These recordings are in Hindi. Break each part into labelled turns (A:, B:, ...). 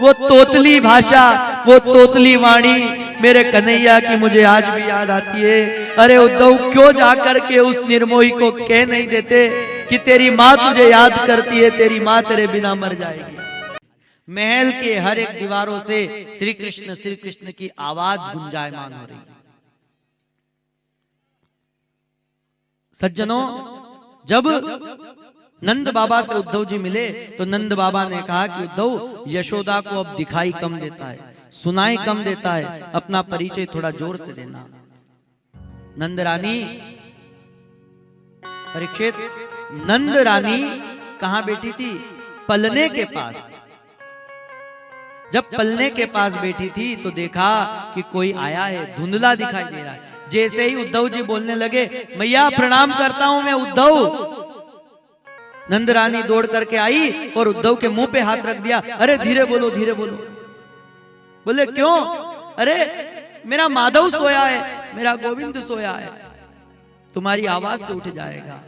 A: वो तोतली भाषा, वो तोतली वाणी मेरे कन्हैया की मुझे आज भी याद आती है। अरे उद्धव, क्यों जाकर के उस निर्मोही को कह नहीं देते कि तेरी माँ तुझे याद करती है, तेरी माँ तेरे बिना मर जाएगी। महल के हर एक दीवारों से श्री कृष्ण की आवाज गुंजायमान हो रही है। सज्जनों, जब नंद बाबा से उद्धव जी मिले तो नंद बाबा ने कहा कि उद्धव, यशोदा को अब दिखाई कम देता है, सुनाई कम देता है, अपना परिचय थोड़ा जोर से देना। नंद रानी, परीक्षित, नंद रानी कहां बैठी थी? पलने के पास। जब पलने के पास बैठी थी तो देखा कि कोई आया है, धुंधला दिखाई दे रहा है। जैसे ही उद्धव जी बोलने लगे, मैया प्रणाम करता हूं मैं उद्धव, नंद रानी दौड़ करके आई और उद्धव के मुंह पे हाथ रख दिया। अरे धीरे बोलो, धीरे बोलो। बोले क्यों? अरे मेरा माधव सोया है, मेरा गोविंद सोया है, तुम्हारी आवाज से उठ जाएगा।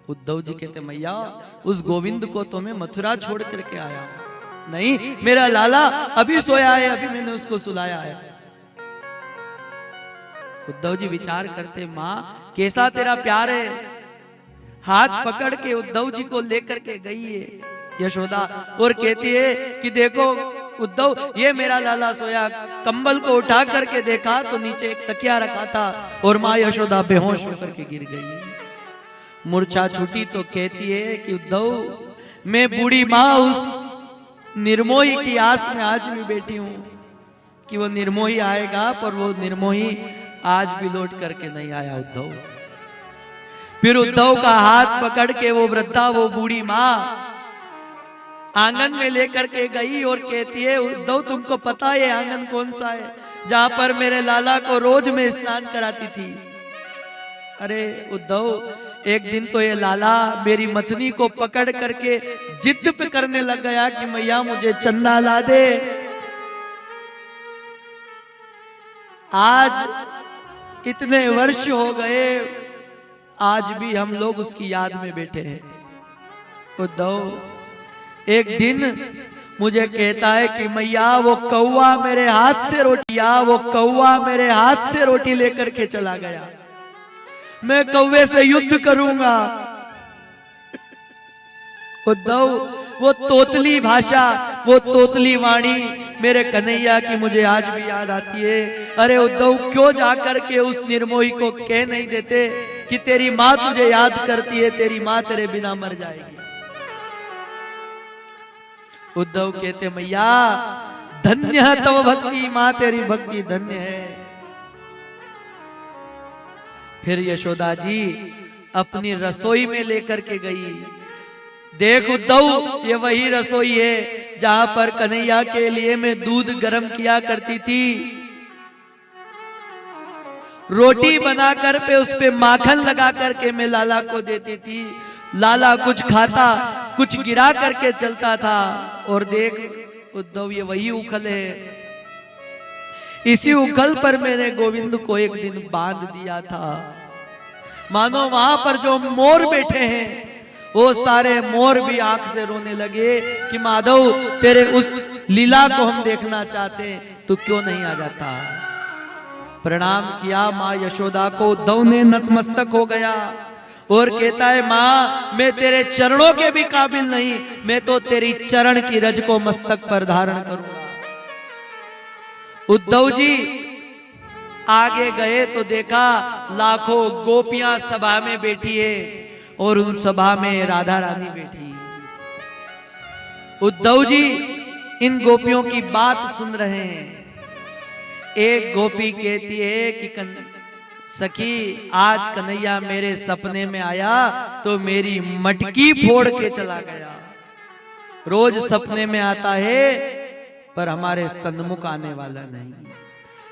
A: उद्धव जी कहते, मैया उस गोविंद को तो मैं मथुरा छोड़ करके आया हूं। नहीं, मेरा लाला अभी सोया है, अभी मैंने उसको सुलाया है। उद्धव जी विचार करते, माँ कैसा तेरा प्यार है। हाथ पकड़ के उद्धव जी को लेकर के गई है यशोदा और कहती है कि देखो उद्धव, ये मेरा लाला सोया। कंबल को उठा करके देखा तो नीचे एक तकिया रखा था और माँ यशोदा बेहोश होकर के गिर गई। मूर्छा छूटी तो कहती है कि उद्धव, मैं बूढ़ी माँ उस निर्मोही की आस में आज भी बैठी हूं कि वो निर्मोही आएगा, पर वो निर्मोही आज भी लौट करके नहीं आया। उद्धव, फिर उद्धव का हाथ पकड़ के वो वृद्धा, वो बूढ़ी माँ आंगन में लेकर के गई और कहती है, उद्धव तुमको पता है आंगन कौन सा है? जहां पर मेरे लाला को रोज में स्नान कराती थी। अरे उद्धव, एक दिन तो ये लाला मेरी मथनी को पकड़ करके जिद पे करने लग गया कि मैया मुझे चंदा ला दे। आज इतने वर्ष हो गए, आज भी हम लोग उसकी याद में बैठे हैं। उद्धव एक दिन मुझे कहता है कि मैया वो कौवा मेरे हाथ से रोटियां, वो कौवा मेरे हाथ से रोटी लेकर के चला गया, मैं कौवे से युद्ध करूंगा। उद्धव, वो तोतली भाषा, वो तोतली वाणी मेरे कन्हैया की मुझे आज भी याद आती है। अरे उद्धव, क्यों जाकर के उस निर्मोही को कह नहीं देते कि तेरी माँ तुझे याद करती है, तेरी माँ तेरे बिना मर जाएगी। उद्धव कहते, मैया धन्य है तव भक्ति, माँ तेरी भक्ति धन्य है। फिर यशोदा जी अपनी रसोई में लेकर के गई। देख उद्धव, ये वही रसोई है जहां पर कन्हैया के लिए मैं दूध गर्म किया करती थी, रोटी बनाकर पे उस पे माखन लगा करके मैं लाला को देती थी। लाला कुछ खाता, कुछ गिरा करके चलता था। और देख उद्धव, ये वही उखल है, इसी उखल पर मैंने गोविंद को एक दिन बांध दिया था। मानो वहां पर जो मोर बैठे हैं वो सारे मोर भी आंख से रोने लगे कि माधव, तेरे उस लीला को हम देखना चाहते, तू क्यों नहीं आ जाता। प्रणाम किया माँ यशोदा को, उद्धव ने नतमस्तक हो गया और कहता है, माँ मैं तेरे चरणों के भी काबिल नहीं, मैं तो तेरी चरण की रज को मस्तक पर धारण करूंगा। उद्धव जी आगे गए तो देखा लाखों गोपियां सभा में बैठी है और उन सभा में राधा रानी बैठी। उद्धव जी इन गोपियों की बात सुन रहे हैं। एक गोपी कहती है कि सखी, आज कन्हैया मेरे सपने में आया तो मेरी मटकी फोड़ के चला गया। रोज सपने में आता है पर हमारे सन्मुख आने वाला नहीं।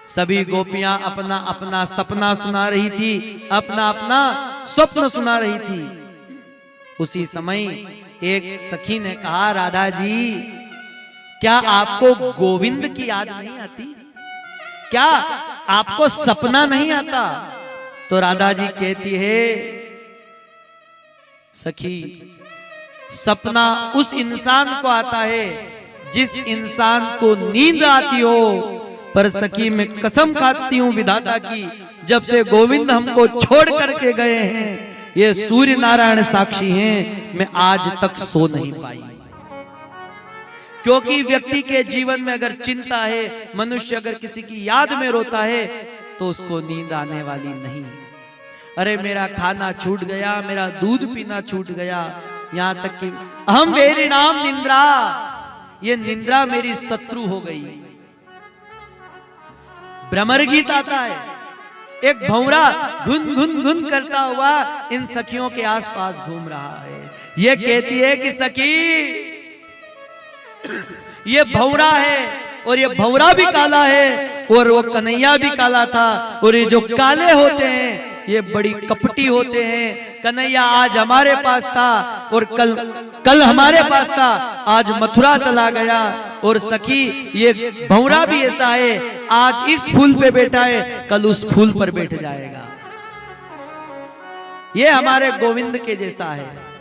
A: सभी गोपियां अपना अपना सपना सुना रही थी, अपना अपना स्वप्न सुना रही थी। उसी समय एक सखी ने कहा, राधा जी क्या आपको गोविंद की याद नहीं आती? क्या आपको सपना नहीं आता? तो राधा जी कहती है, सखी सपना उस इंसान को आता है जिस इंसान को नींद आती हो, पर सखी मैं कसम खाती हूं विधाता की, जब से गोविंद हमको छोड़ करके गए हैं, ये सूर्य नारायण साक्षी हैं, मैं आज तक सो नहीं पाई। क्योंकि व्यक्ति के जीवन में अगर चिंता है, मनुष्य अगर किसी की याद में रोता है, तो उसको नींद आने वाली नहीं। अरे मेरा खाना छूट गया, मेरा दूध पीना छूट गया, यहां तक कि अहम वेरी नाम निंद्रा, ये निंद्रा मेरी शत्रु हो गई। भ्रमर गीत आता है, एक भंवरा घुन घुन घुन करता हुआ इन सखियों के आसपास घूम रहा है। ये कहती है कि सखी ये भंवरा है, और ये भंवरा भी काला है, और वो कन्हैया भी काला था, और ये जो काले होते हैं ये बड़ी कपटी होते हैं। कन्हैया आज हमारे पास था और कल हमारे पास था, आज मथुरा चला गया। और सखी ये भंवरा भी ऐसा है, आज इस फूल पे बैठा है, कल उस फूल पर बैठ जाएगा। ये हमारे गोविंद के जैसा है।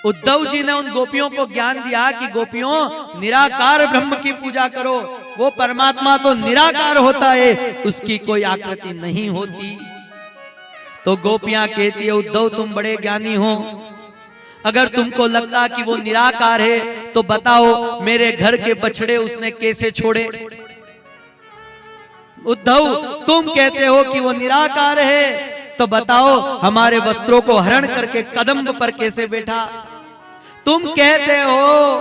A: उद्धव जी ने उन गोपियों को ज्ञान दिया कि गोपियों, निराकार ब्रह्म की पूजा करो, वो परमात्मा तो निराकार होता है, उसकी कोई आकृति नहीं होती। तो गोपियां कहती है, उद्धव तुम बड़े ज्ञानी हो, अगर तुमको लगता कि वो निराकार है तो बताओ मेरे घर के बछड़े उसने कैसे छोड़े। उद्धव तुम कहते हो कि वो निराकार है, तो बताओ हमारे वस्त्रों को हरण करके कदम पर कैसे बैठा। तुम कहते हो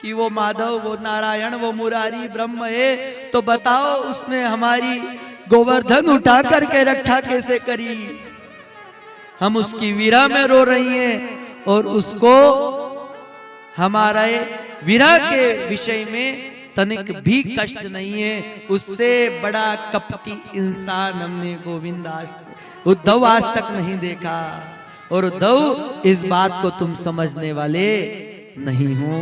A: कि वो माधव, वो नारायण, वो मुरारी ब्रह्म है, तो बताओ उसने हमारी गोवर्धन उठा करके रक्षा कैसे करी। हम उसकी विरह में रो रही हैं और उसको हमारे विरह के विषय में तनिक भी कष्ट नहीं है। उससे बड़ा कपटी इंसान हमने गोविंद उद्धव आज तक नहीं देखा। और उद्धव इस बात को तुम समझने वाले नहीं हो।